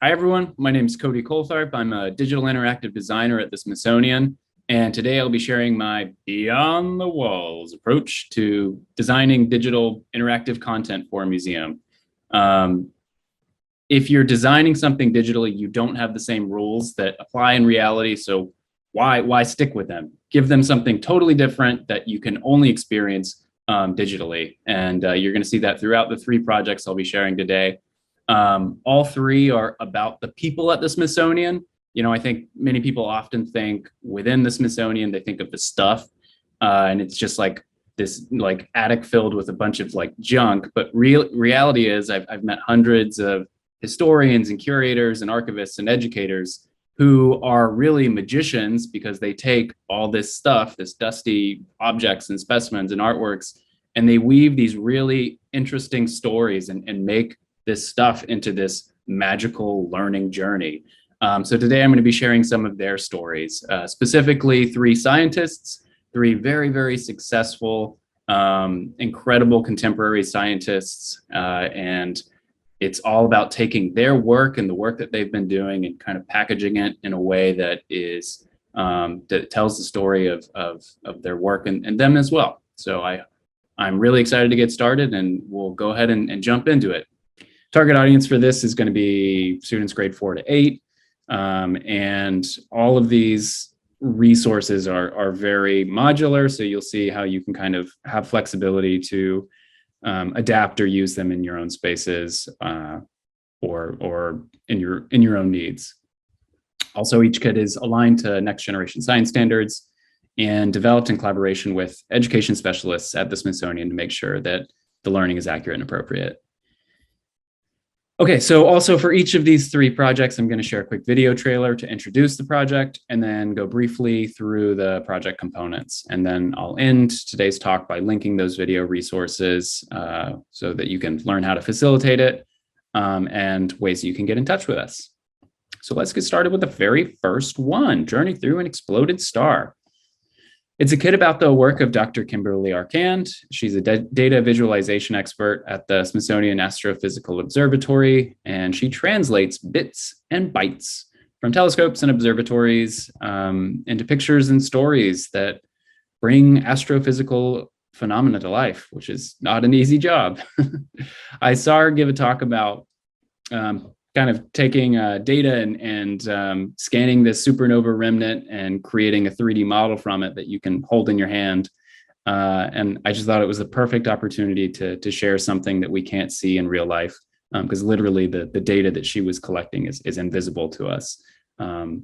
Hi, everyone. My name is Cody Coltharp. I'm a digital interactive designer at the Smithsonian. And today I'll be sharing my Beyond the Walls approach to designing digital interactive content for a museum. Um, if you're designing something digitally, you don't have the same rules that apply in reality. So why stick with them? Give them something totally different that you can only experience digitally. And you're going to see that throughout the three projects I'll be sharing today. All three are about the people at the Smithsonian. I think many people often think within the Smithsonian, they think of the stuff, and it's just like this like attic filled with a bunch of like junk. But reality is, I've met hundreds of historians and curators and archivists and educators who are really magicians because they take all this stuff, this dusty objects and specimens and artworks, and they weave these really interesting stories and make this stuff into this magical learning journey. So today I'm going to be sharing some of their stories, specifically three scientists, three very, very successful, incredible contemporary scientists. And it's all about taking their work and the work that they've been doing and kind of packaging it in a way that is that tells the story of their work and them as well. So I'm really excited to get started, and we'll go ahead and jump into it. Target audience for this is going to be students grade 4 to 8. And all of these resources are very modular. So you'll see how you can kind of have flexibility to adapt or use them in your own spaces or in your own needs. Also, each kit is aligned to next generation science standards and developed in collaboration with education specialists at the Smithsonian to make sure that the learning is accurate and appropriate. Okay, so also for each of these three projects, I'm going to share a quick video trailer to introduce the project and then go briefly through the project components. And then I'll end today's talk by linking those video resources so that you can learn how to facilitate it and ways you can get in touch with us. So let's get started with the very first one, Journey Through an Exploded Star. It's a kit about the work of Dr. Kimberly Arcand. She's a data visualization expert at the Smithsonian Astrophysical Observatory, and she translates bits and bytes from telescopes and observatories into pictures and stories that bring astrophysical phenomena to life, which is not an easy job. I saw her give a talk about kind of taking data and scanning this supernova remnant and creating a 3D model from it that you can hold in your hand. And I just thought it was a perfect opportunity to share something that we can't see in real life, because literally the data that she was collecting is invisible to us. And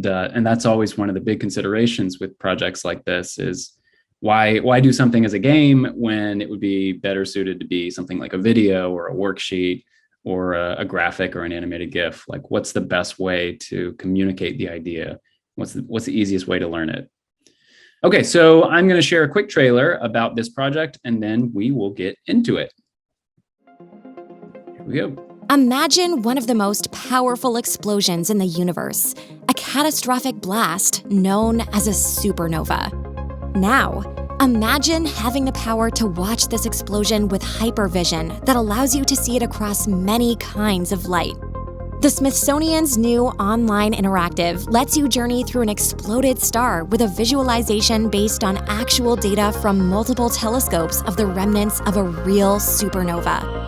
that's always one of the big considerations with projects like this is why do something as a game when it would be better suited to be something like a video or a worksheet or a graphic or an animated GIF? Like, what's the best way to communicate the idea? What's the easiest way to learn it? Okay, so I'm going to share a quick trailer about this project, and then we will get into it. Here we go. Imagine one of the most powerful explosions in the universe, a catastrophic blast known as a supernova. Now, imagine having the power to watch this explosion with hypervision that allows you to see it across many kinds of light. The Smithsonian's new online interactive lets you journey through an exploded star with a visualization based on actual data from multiple telescopes of the remnants of a real supernova.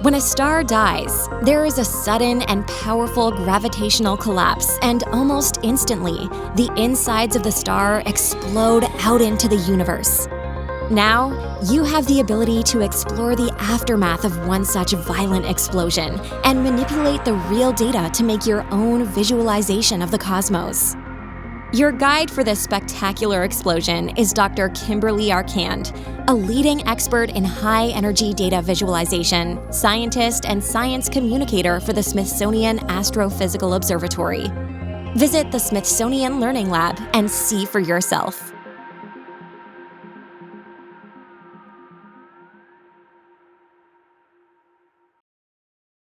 When a star dies, there is a sudden and powerful gravitational collapse, and almost instantly, the insides of the star explode out into the universe. Now, you have the ability to explore the aftermath of one such violent explosion and manipulate the real data to make your own visualization of the cosmos. Your guide for this spectacular explosion is Dr. Kimberly Arcand, a leading expert in high-energy data visualization, scientist and science communicator for the Smithsonian Astrophysical Observatory. Visit the Smithsonian Learning Lab and see for yourself.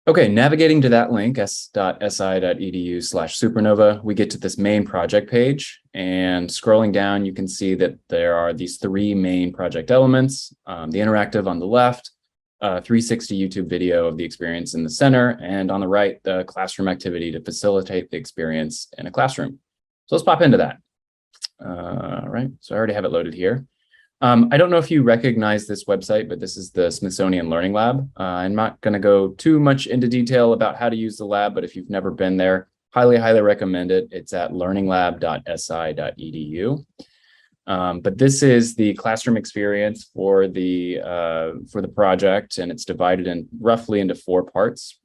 Okay, navigating to that link, s.si.edu/supernova, we get to this main project page, and scrolling down, you can see that there are these three main project elements, the interactive on the left, 360 YouTube video of the experience in the center, and on the right, the classroom activity to facilitate the experience in a classroom. So let's pop into that. All right, so I already have it loaded here. I don't know if you recognize this website, but this is the Smithsonian Learning Lab. I'm not going to go too much into detail about how to use the lab, but if you've never been there, highly recommend it. It's at learninglab.si.edu. But this is the classroom experience for the project, and it's divided in roughly into 4 parts,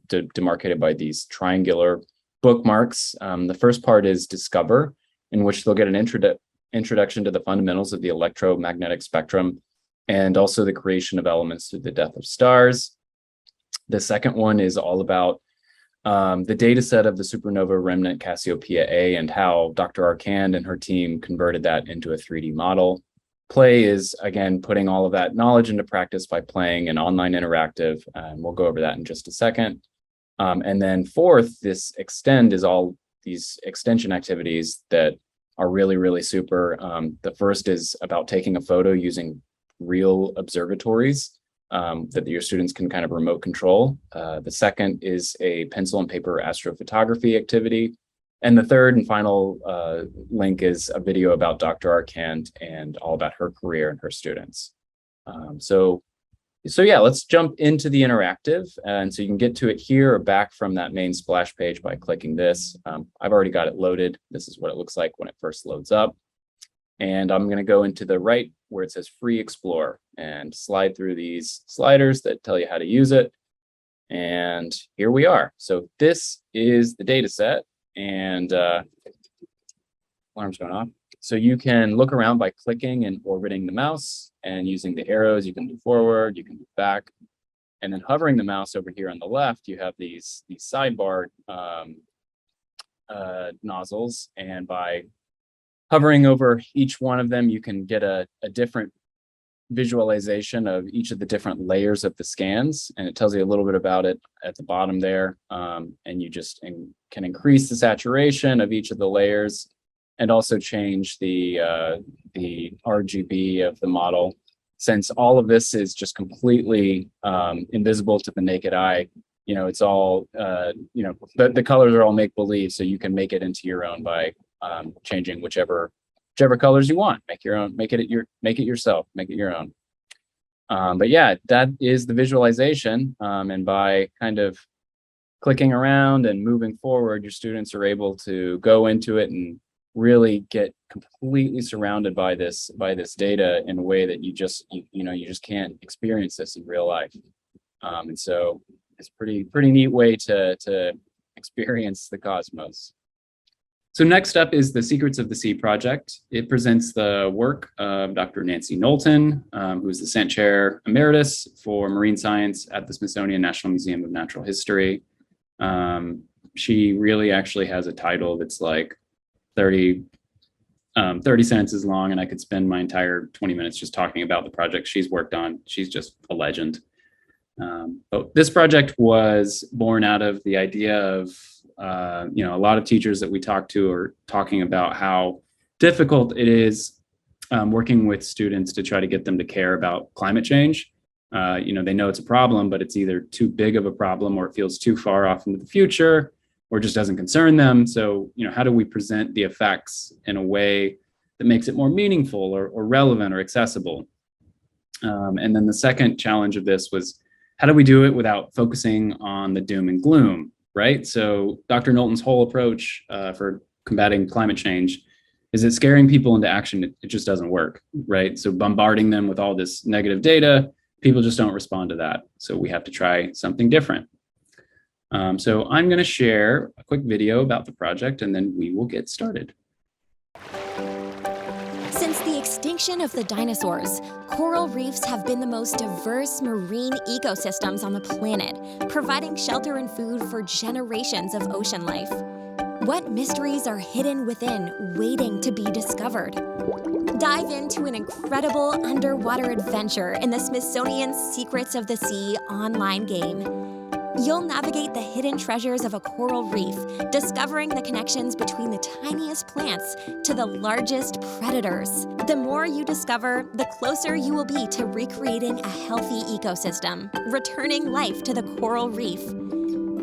demarcated by these triangular bookmarks. The first part is Discover, in which they'll get an introduction to the fundamentals of the electromagnetic spectrum and also the creation of elements through the death of stars. The second one is all about the data set of the supernova remnant Cassiopeia A and how Dr. Arcand and her team converted that into a 3D model. Play is, again, putting all of that knowledge into practice by playing an online interactive, and we'll go over that in just a second. And then fourth, this Extend is all these extension activities that are really super. The first is about taking a photo using real observatories that your students can kind of remote control. The second is a pencil and paper astrophotography activity. And the third and final link is a video about Dr. Arcand and all about her career and her students. So yeah, let's jump into the interactive. And so you can get to it here or back from that main splash page by clicking this. I've already got it loaded. This is what it looks like when it first loads up. And I'm going to go into the right where it says Free Explore and slide through these sliders that tell you how to use it. And here we are. So this is the data set, and alarm's going off. So you can look around by clicking and orbiting the mouse, and using the arrows, you can move forward, you can move back, and then hovering the mouse over here on the left, you have these sidebar nozzles, and by hovering over each one of them, you can get a different visualization of each of the different layers of the scans, and it tells you a little bit about it at the bottom there. And you just can increase the saturation of each of the layers and also change the RGB of the model. Since all of this is just completely invisible to the naked eye, it's all, the colors are all make-believe, so you can make it into your own by changing whichever colors you want. Make your own, make it yourself, make it your own. But yeah, that is the visualization. And by kind of clicking around and moving forward, your students are able to go into it and really get completely surrounded by this data in a way that you just can't experience this in real life. And so it's pretty neat way to experience the cosmos. So next up is the Secrets of the Sea project. It presents the work of Dr. Nancy Knowlton, who is the Sant Chair Emeritus for Marine Science at the Smithsonian National Museum of Natural History. She really actually has a title that's like 30 sentences long, and I could spend my entire 20 minutes just talking about the project she's worked on. She's just a legend. But this project was born out of the idea of a lot of teachers that we talk to are talking about how difficult it is working with students to try to get them to care about climate change. They know it's a problem, but it's either too big of a problem or it feels too far off into the future or just doesn't concern them. So, how do we present the effects in a way that makes it more meaningful or relevant or accessible? And then the second challenge of this was, how do we do it without focusing on the doom and gloom? Right. So Dr. Knowlton's whole approach for combating climate change is that scaring people into action, it just doesn't work. Right. So bombarding them with all this negative data, people just don't respond to that. So we have to try something different. So I'm going to share a quick video about the project, and then we will get started. Since the extinction of the dinosaurs, coral reefs have been the most diverse marine ecosystems on the planet, providing shelter and food for generations of ocean life. What mysteries are hidden within, waiting to be discovered? Dive into an incredible underwater adventure in the Smithsonian Secrets of the Sea online game. You'll navigate the hidden treasures of a coral reef, discovering the connections between the tiniest plants to the largest predators. The more you discover, the closer you will be to recreating a healthy ecosystem, returning life to the coral reef.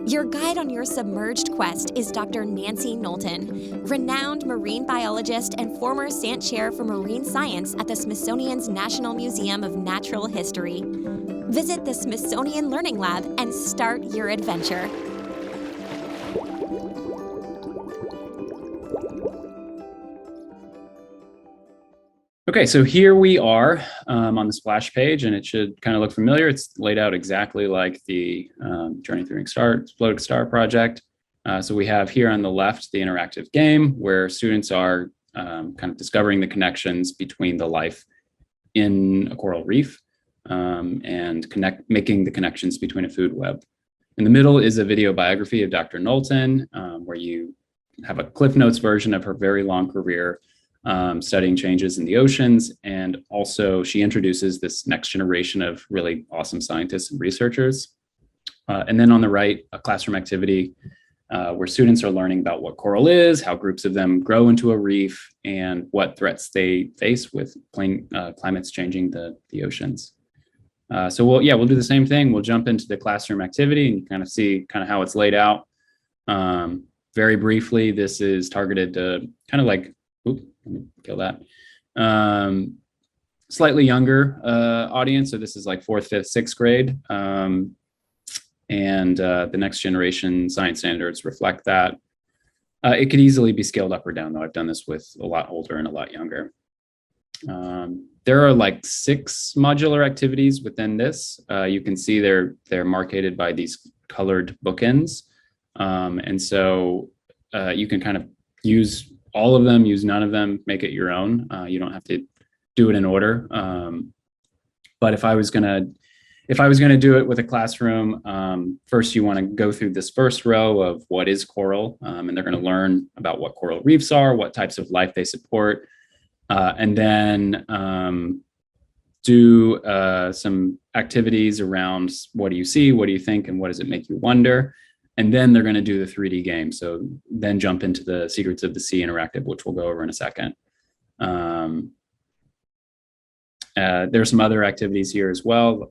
Your guide on your submerged quest is Dr. Nancy Knowlton, renowned marine biologist and former Sant Chair for Marine Science at the Smithsonian's National Museum of Natural History. Visit the Smithsonian Learning Lab and start your adventure. Okay, so here we are on the splash page, and it should kind of look familiar. It's laid out exactly like the Journey Through Exploding Star project. So we have here on the left the interactive game where students are kind of discovering the connections between the life in a coral reef and making the connections between a food web. In the middle is a video biography of Dr. Knowlton, where you have a Cliff Notes version of her very long career studying changes in the oceans. And also she introduces this next generation of really awesome scientists and researchers. And then on the right, a classroom activity where students are learning about what coral is, how groups of them grow into a reef, and what threats they face with climates changing the oceans. So we'll do the same thing. We'll jump into the classroom activity and you kind of see kind of how it's laid out. Very briefly, this is targeted to kind of like, let me kill that. Slightly younger audience. So this is like 4th, 5th, 6th grade. And the next generation science standards reflect that. It could easily be scaled up or down, though. I've done this with a lot older and a lot younger. There are like 6 modular activities within this. You can see they're marketed by these colored bookends. And so you can kind of use all of them, use none of them, make it your own. You don't have to do it in order. But if I was gonna do it with a classroom, first you want to go through this first row of what is coral, and they're going to learn about what coral reefs are, what types of life they support, and then do some activities around what do you see, what do you think, and what does it make you wonder. And then they're going to do the 3D game. So then jump into the Secrets of the Sea interactive, which we'll go over in a second. There's some other activities here as well.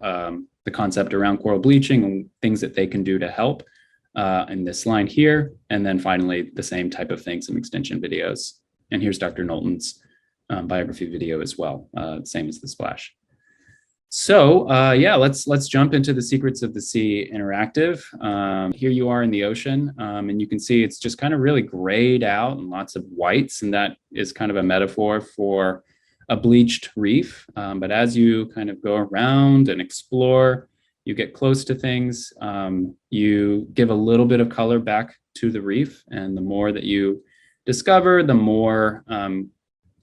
The concept around coral bleaching and things that they can do to help in this line here. And then finally, the same type of thing, some extension videos. And here's Dr. Knowlton's biography video as well, same as the splash. So let's jump into the Secrets of the Sea interactive. Here you are in the ocean, and you can see it's just kind of really grayed out and lots of whites, and that is kind of a metaphor for a bleached reef. But as you kind of go around and explore, you get close to things, you give a little bit of color back to the reef, and the more that you discover, the more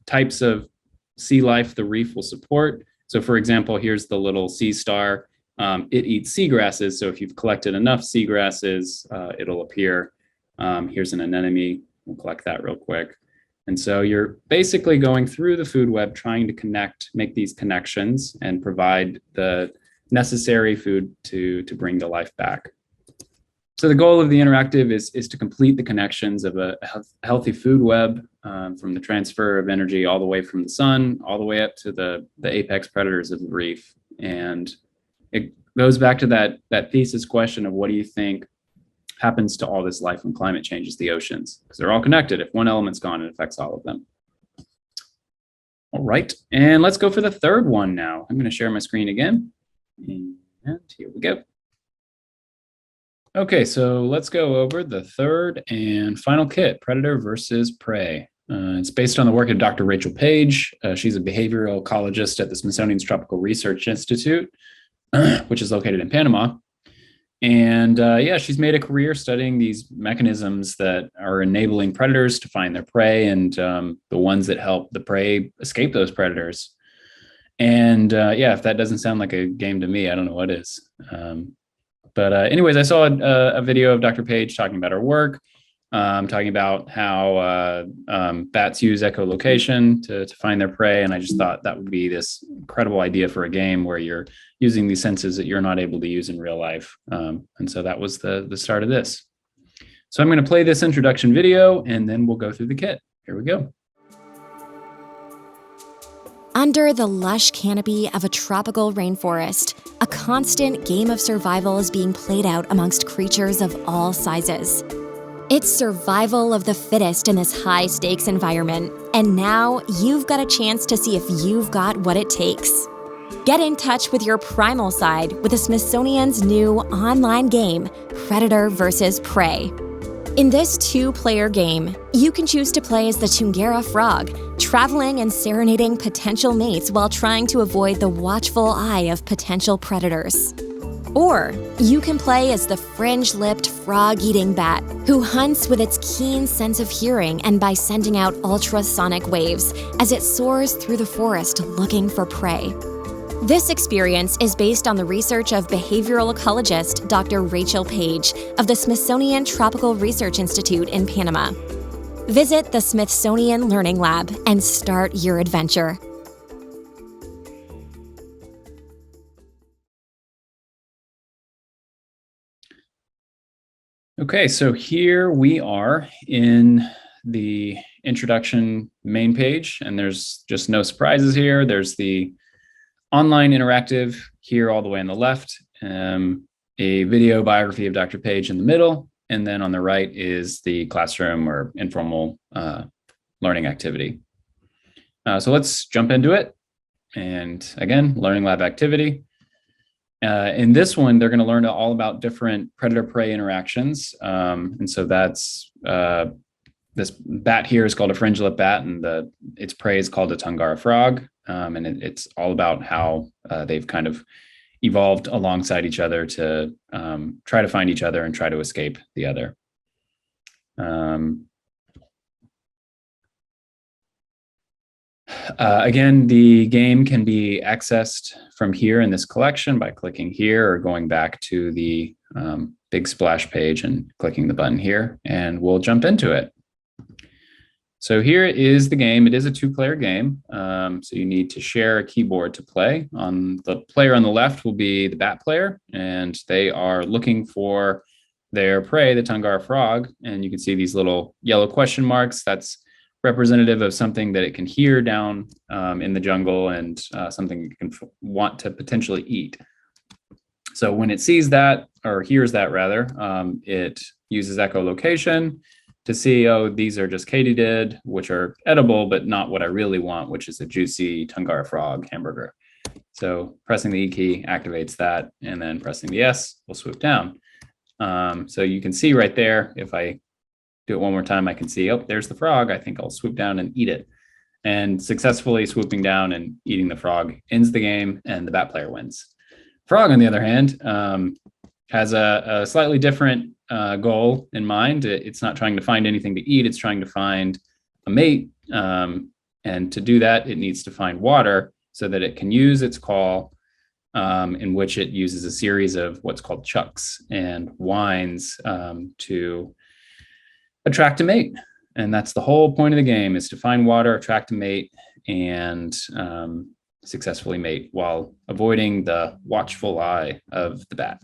types of sea life the reef will support. So for example, here's the little sea star. It eats seagrasses. So if you've collected enough seagrasses, it'll appear. Here's an anemone. We'll collect that real quick. And so you're basically going through the food web, trying to make these connections and provide the necessary food to bring the life back. So the goal of the interactive is to complete the connections of a healthy food web, from the transfer of energy all the way from the sun, all the way up to the apex predators of the reef. And it goes back to that thesis question of what do you think happens to all this life when climate changes the oceans? Because they're all connected. If one element's gone, it affects all of them. All right, and let's go for the third one now. I'm going to share my screen again. And here we go. Okay, so let's go over the third and final kit, Predator versus Prey. It's based on the work of Dr. Rachel Page. She's a behavioral ecologist at the Smithsonian's Tropical Research Institute, which is located in Panama. And she's made a career studying these mechanisms that are enabling predators to find their prey and the ones that help the prey escape those predators. And if that doesn't sound like a game to me, I don't know what is. But anyways, I saw a video of Dr. Page talking about her work. talking about how bats use echolocation to find their prey. And I just thought that would be this incredible idea for a game where you're using these senses that you're not able to use in real life. And so that was the start of this. So I'm going to play this introduction video, and then we'll go through the kit. Here we go. Under the lush canopy of a tropical rainforest, a constant game of survival is being played out amongst creatures of all sizes. It's survival of the fittest in this high-stakes environment, and now you've got a chance to see if you've got what it takes. Get in touch with your primal side with the Smithsonian's new online game, Predator vs. Prey. In this two-player game, you can choose to play as the Tungera frog, traveling and serenading potential mates while trying to avoid the watchful eye of potential predators. Or you can play as the fringe-lipped frog-eating bat, who hunts with its keen sense of hearing and by sending out ultrasonic waves as it soars through the forest looking for prey. This experience is based on the research of behavioral ecologist Dr. Rachel Page of the Smithsonian Tropical Research Institute in Panama. Visit the Smithsonian Learning Lab and start your adventure. Okay, so here we are in the introduction main page, and there's just no surprises here. There's the online interactive here all the way on the left, a video biography of Dr. Page in the middle, and then on the right is the classroom or informal learning activity. So let's jump into it. And again, Learning Lab activity. In this one, they're going to learn all about different predator-prey interactions. And so that's this bat here is called a fringe-lip bat, and its prey is called a Tungara frog. And it's all about how they've kind of evolved alongside each other to try to find each other and try to escape the other. Again, the game can be accessed from here in this collection by clicking here or going back to the big splash page and clicking the button here, and we'll jump into it. So here is the game. It is a two-player game, so you need to share a keyboard to play. On the player on the left will be the bat player, and they are looking for their prey, the Tungara frog, and you can see these little yellow question marks. That's representative of something that it can hear down in the jungle and something it can want to potentially eat. So when it sees that, or hears that rather, it uses echolocation to see, oh, these are just katydid, which are edible, but not what I really want, which is a juicy Tungara frog hamburger. So pressing the E key activates that, and then pressing the S will swoop down. So you can see right there, if I do it one more time, I can see, oh, there's the frog. I think I'll swoop down and eat it. And successfully swooping down and eating the frog ends the game, and the bat player wins. Frog, on the other hand, has a slightly different goal in mind. It's not trying to find anything to eat. It's trying to find a mate. And to do that, it needs to find water so that it can use its call, in which it uses a series of what's called chucks and whines to attract a mate. And that's the whole point of the game, is to find water, attract a mate, and successfully mate while avoiding the watchful eye of the bat.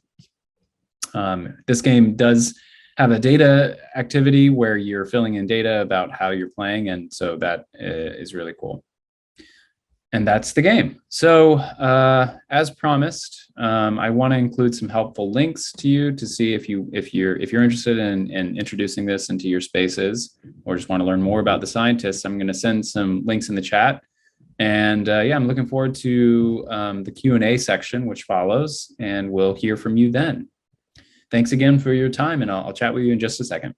This game does have a data activity where you're filling in data about how you're playing, and so that is really cool. And that's the game. So as promised, I want to include some helpful links to you to see if you're interested in introducing this into your spaces, or just want to learn more about the scientists. I'm going to send some links in the chat. And yeah, I'm looking forward to the Q&A section, which follows, and we'll hear from you then. Thanks again for your time, and I'll chat with you in just a second.